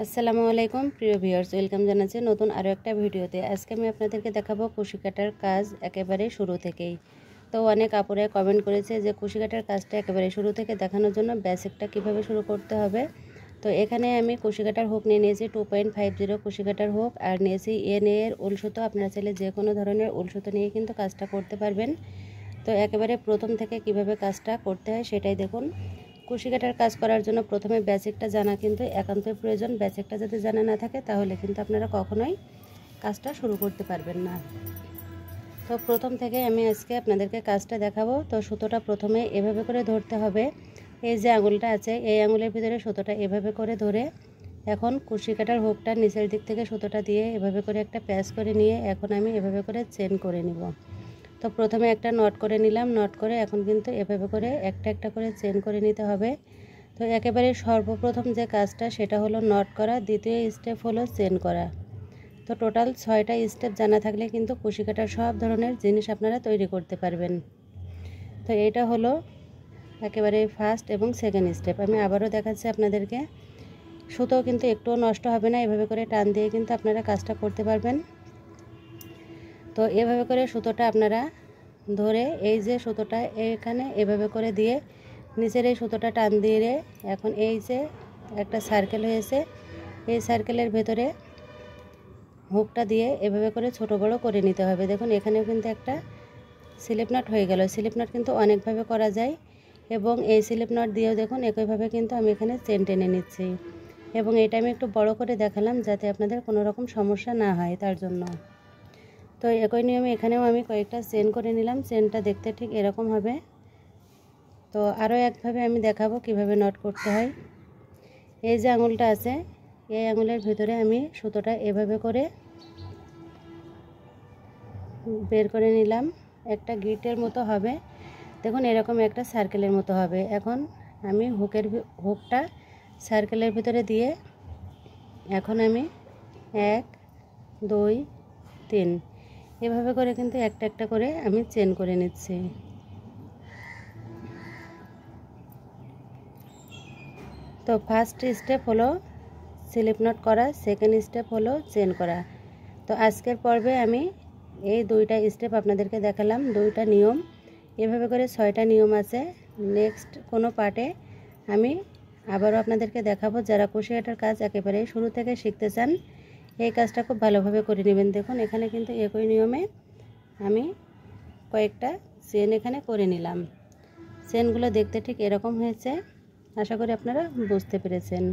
আসসালামু আলাইকুম প্রিয় ভিউয়ার্স, ওয়েলকাম জানাচ্ছি নতুন আরও একটা ভিডিওতে। আজকে আমি আপনাদেরকে দেখাবো কুশি কাটার কাজ একেবারে শুরু থেকেই। তো অনেক আপুরা কমেন্ট করেছে যে কুশি কাটার কাজটা একেবারে শুরু থেকে দেখানোর জন্য বেসিকটা কিভাবে শুরু করতে হবে। তো এখানে আমি কুশি কাটার হুক নিয়ে নিয়েছি 2.50 কুশি কাটার হুক, আর নিয়েছি এন এর উল সুতো। আপনারা চাইলে যে কোনো ধরনের উল সুতো নিয়ে কিন্তু কাজটা করতে পারবেন। তো একেবারে প্রথম থেকে কিভাবে কাজটা করতে হয় সেটাই দেখুন। কুশি কাটার কাজ করার জন্য প্রথমে বেসিকটা জানা কিন্তু একান্তই প্রয়োজন। বেসিকটা যদি জানা না থাকে তাহলে কিন্তু আপনারা কখনোই কাজটা শুরু করতে পারবেন না। তো প্রথম থেকে আমি আজকে আপনাদেরকে কাজটা দেখাবো। তো সুতোটা প্রথমে এভাবে করে ধরতে হবে। এই যে আঙুলটা আছে এই আঙুলের ভিতরে সুতোটা এভাবে করে ধরে এখন কুশি কাটার হুকটা নিচের দিক থেকে সুতোটা দিয়ে এভাবে করে একটা প্যাচ করে নিয়ে এখন আমি এভাবে করে চেন করে নিব। তো প্রথমে একটা নট করে নিলাম, নট করে এখন কিন্তু এভাবে করে একটা একটা করে চেন করে নিতে হবে। তো একেবারে সর্বপ্রথম যে কাজটা সেটা হলো নট করা, দ্বিতীয় স্টেপ হলো চেন করা। তো টোটাল 6টা স্টেপ জানা থাকলে কিন্তু কুশি কাটার সব ধরনের জিনিস আপনারা তৈরি করতে পারবেন। তো এটা হলো একেবারে ফার্স্ট এবং সেকেন্ড স্টেপ। আমি আবারও দেখাচ্ছি আপনাদেরকে। সুতো কিন্তু একটুও নষ্ট হবে না, এভাবে করে টান দিয়ে কিন্তু আপনারা কাজটা করতে পারবেন। তো এভাবে করে সুতোটা আপনারা ধরে এই যে সুতোটা এখানে এভাবে করে দিয়ে নিচের এই সুতোটা টান দিয়ে এখন এই যে একটা সার্কেল হয়েছে এই সার্কেলের ভেতরে হুকটা দিয়ে এভাবে করে ছোট বড় করে নিতে হবে। দেখুন এখানেও কিন্তু একটা স্লিপ নট হয়ে গেল। স্লিপ নট কিন্তু অনেকভাবে করা যায় এবং এই স্লিপ নট দিয়েও দেখুন একইভাবে কিন্তু আমি এখানে চেন টেনে নিচ্ছি এবং এটা আমি একটু বড় করে দেখালাম যাতে আপনাদের কোনো রকম সমস্যা না হয় তার জন্য। তো একই নিয়মে এখানেও আমি কয়েকটা চেন করে নিলাম। চেনটা দেখতে ঠিক এরকম হবে। তো আরও একভাবে আমি দেখাবো কিভাবে নট করতে হয়। এই যে আঙুলটা আছে এই আঙুলের ভিতরে আমি সুতোটা এভাবে করে বের করে নিলাম। একটা গিটের মতো হবে, দেখুন এরকম একটা সার্কেলের মতো হবে। এখন আমি হুকটা সার্কেলের ভিতরে দিয়ে এখন আমি 1 2 3 এভাবে করে কিন্তু একটা একটা করে আমি চেন করে নিচ্ছি। তো ফার্স্ট স্টেপ হলো স্লিপ নট করা, সেকেন্ড স্টেপ হলো চেন করা। তো আজকের পর্বে আমি এই দুইটা স্টেপ আপনাদেরকে দেখালাম, দুইটা নিয়ম। এভাবে করে 6টা নিয়ম আছে। নেক্সট কোনো পার্টে আমি আবারও আপনাদেরকে দেখাবো। যারা কুশি কাটার কাজ একেবারে শুরু থেকে শিখতে চান এই কাজটা খুব ভালোভাবে করে নেবেন। দেখুন এখানে কিন্তু একই নিয়মে আমি কয়েকটা চেন এখানে করে নিলাম। চেনগুলো দেখতে ঠিক এরকম হয়েছে, আশা করি আপনারা বুঝতে পেরেছেন।